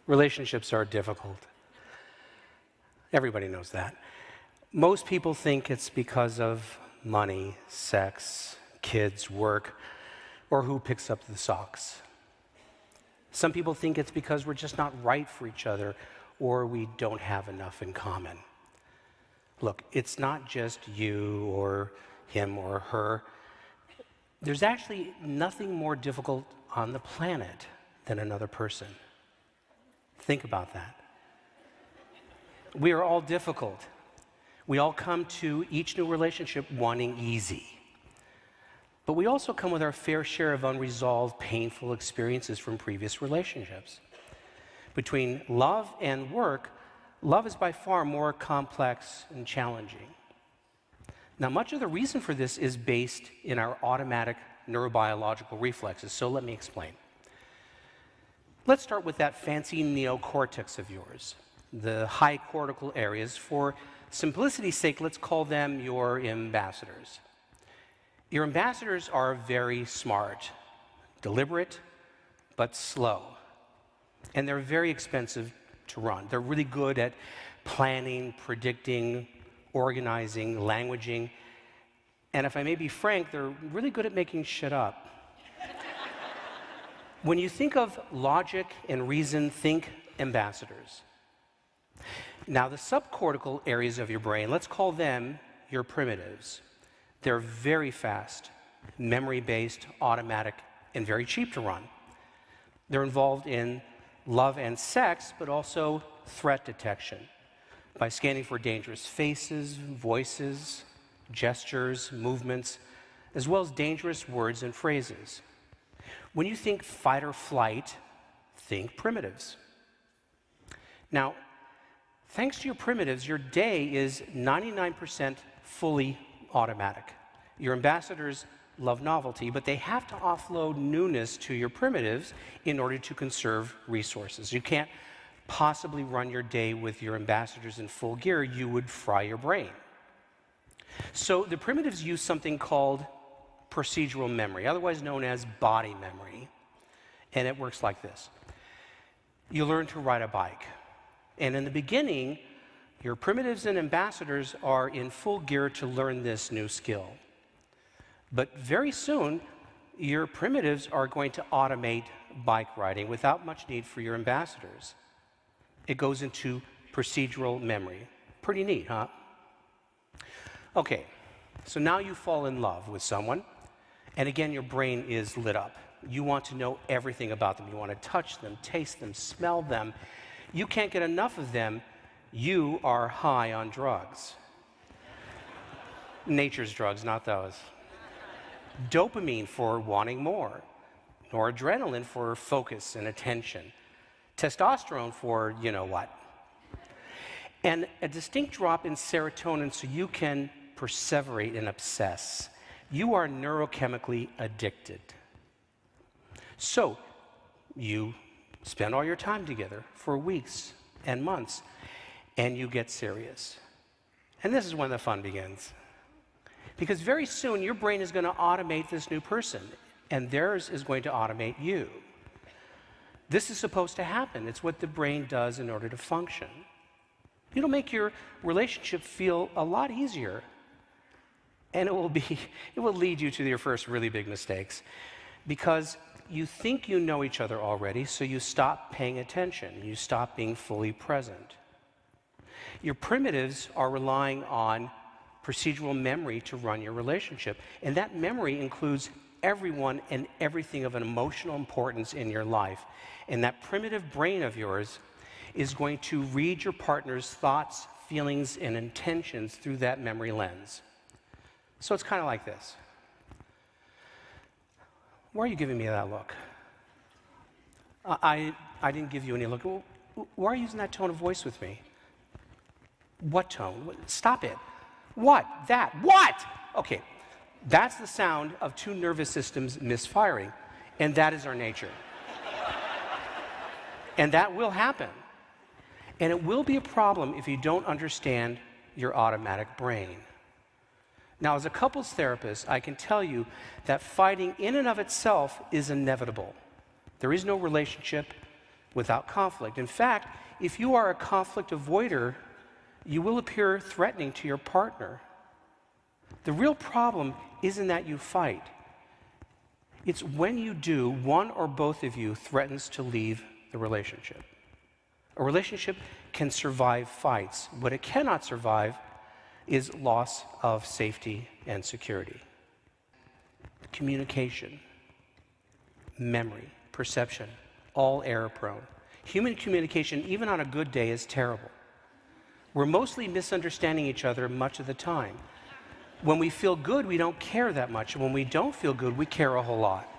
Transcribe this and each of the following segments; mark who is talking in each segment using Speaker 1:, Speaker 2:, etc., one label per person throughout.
Speaker 1: Relationships are difficult. Everybody knows that. Most people think it's because of money, sex, kids, work, or who picks up the socks. Some people think it's because we're just not right for each other or we don't have enough in common. Look, it's not just you or him or her. There's actually nothing more difficult on the planet than another person. Think about that. We are all difficult. We all come to each new relationship wanting easy. But we also come with our fair share of unresolved, painful experiences from previous relationships. Between love and work, love is by far more complex and challenging. Now, much of the reason for this is based in our automatic neurobiological reflexes, so let me explain. Let's start with that fancy neocortex of yours, the high cortical areas. For simplicity's sake, let's call them your ambassadors. Your ambassadors are very smart, deliberate, but slow. And they're very expensive to run. They're really good at planning, predicting, organizing, languaging. And if I may be frank, they're really good at making shit up. When you think of logic and reason, think ambassadors. Now, the subcortical areas of your brain, let's call them your primitives. They're very fast, memory-based, automatic, and very cheap to run. They're involved in love and sex, but also threat detection by scanning for dangerous faces, voices, gestures, movements, as well as dangerous words and phrases. When you think fight or flight, think primitives. Now, thanks to your primitives, your day is 99% fully automatic. Your ambassadors love novelty, but they have to offload newness to your primitives in order to conserve resources. You can't possibly run your day with your ambassadors in full gear. You would fry your brain. So the primitives use something called procedural memory, otherwise known as body memory. And it works like this. You learn to ride a bike. And in the beginning, your primitives and ambassadors are in full gear to learn this new skill. But very soon, your primitives are going to automate bike riding without much need for your ambassadors. It goes into procedural memory. Pretty neat, huh? Okay, so now you fall in love with someone, and again, your brain is lit up. You want to know everything about them. You want to touch them, taste them, smell them. You can't get enough of them. You are high on drugs. Nature's drugs, not those. Dopamine for wanting more, noradrenaline for focus and attention, testosterone for you know what, and a distinct drop in serotonin so you can perseverate and obsess. You are neurochemically addicted. So you spend all your time together for weeks and months, and you get serious. And this is when the fun begins. Because very soon, your brain is going to automate this new person, and theirs is going to automate you. This is supposed to happen. It's what the brain does in order to function. It'll make your relationship feel a lot easier, and it will lead you to your first really big mistakes, because you think you know each other already, so you stop paying attention. You stop being fully present. Your primitives are relying on procedural memory to run your relationship. And that memory includes everyone and everything of an emotional importance in your life. And that primitive brain of yours is going to read your partner's thoughts, feelings, and intentions through that memory lens. So it's kind of like this. Why are you giving me that look? I didn't give you any look. Why are you using that tone of voice with me? What tone? Stop it. What? That? What? Okay, that's the sound of two nervous systems misfiring, and that is our nature. And that will happen. And it will be a problem if you don't understand your automatic brain. Now, as a couples therapist, I can tell you that fighting in and of itself is inevitable. There is no relationship, without conflict. In fact, if you are a conflict avoider, you will appear threatening to your partner. The real problem isn't that you fight. It's when you do, one or both of you threatens to leave the relationship. A relationship can survive fights. What it cannot survive is loss of safety and security. Communication, memory, perception, all error-prone. Human communication, even on a good day, is terrible. We're mostly misunderstanding each other much of the time. When we feel good, we don't care that much. When we don't feel good, we care a whole lot.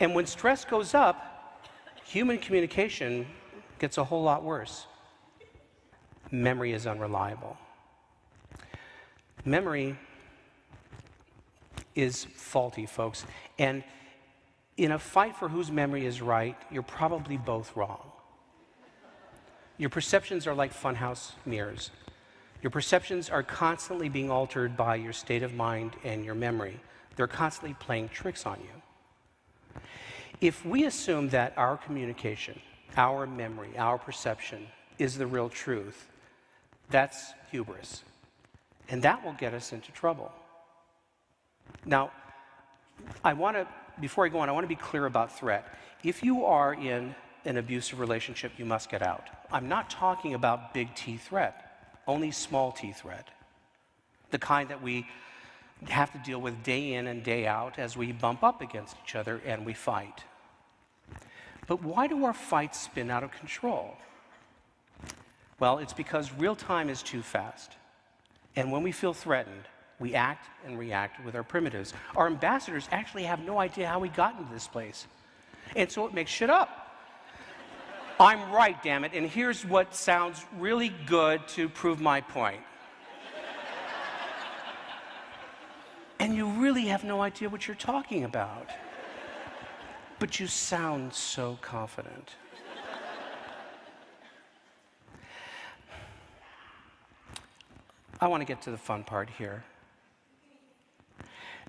Speaker 1: And when stress goes up, human communication gets a whole lot worse. Memory is unreliable. Memory is faulty, folks. And in a fight for whose memory is right, you're probably both wrong. Your perceptions are like funhouse mirrors. Your perceptions are constantly being altered by your state of mind and your memory. They're constantly playing tricks on you. If we assume that our communication, our memory, our perception is the real truth, that's hubris. And that will get us into trouble. Now, before I go on, I want to be clear about threat. If you are in an abusive relationship, you must get out. I'm not talking about big T threat, only small T threat. The kind that we have to deal with day in and day out as we bump up against each other and we fight. But why do our fights spin out of control? Well, it's because real time is too fast. And when we feel threatened, we act and react with our primitives. Our ambassadors actually have no idea how we got into this place. And so it makes shit up. I'm right, damn it, and here's what sounds really good to prove my point. And you really have no idea what you're talking about. But you sound so confident. I want to get to the fun part here.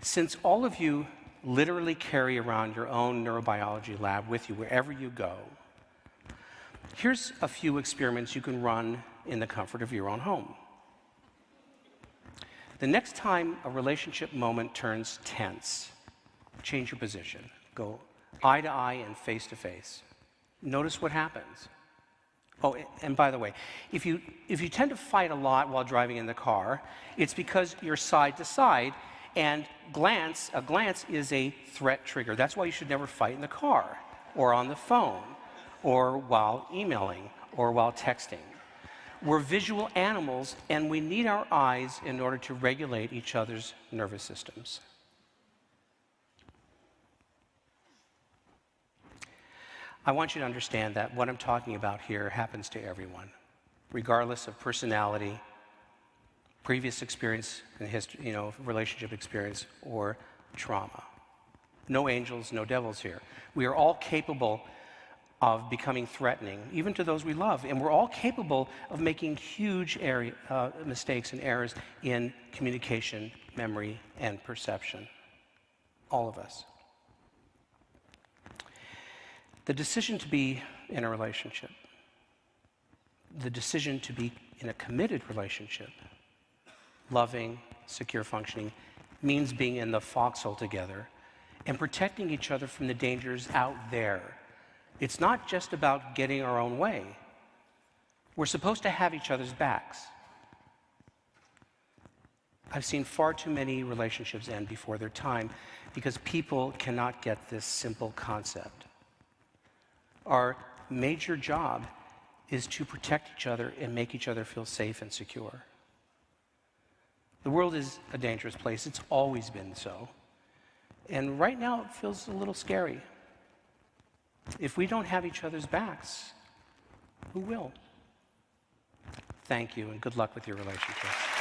Speaker 1: Since all of you literally carry around your own neurobiology lab with you wherever you go, here's a few experiments you can run in the comfort of your own home. The next time a relationship moment turns tense, change your position. Go eye to eye and face to face. Notice what happens. Oh, and by the way, if you tend to fight a lot while driving in the car, it's because you're side to side, and a glance is a threat trigger. That's why you should never fight in the car, or on the phone, or while emailing, or while texting. We're visual animals, and we need our eyes in order to regulate each other's nervous systems. I want you to understand that what I'm talking about here happens to everyone, regardless of personality, previous experience in history, relationship experience, or trauma. No angels, no devils here. We are all capable of becoming threatening, even to those we love, and we're all capable of making huge mistakes and errors in communication, memory, and perception. All of us. The decision to be in a relationship, the decision to be in a committed relationship, loving, secure functioning, means being in the foxhole together and protecting each other from the dangers out there. It's not just about getting our own way. We're supposed to have each other's backs. I've seen far too many relationships end before their time because people cannot get this simple concept. Our major job is to protect each other and make each other feel safe and secure. The world is a dangerous place. It's always been so. And right now it feels a little scary. If we don't have each other's backs, who will? Thank you, and good luck with your relationships.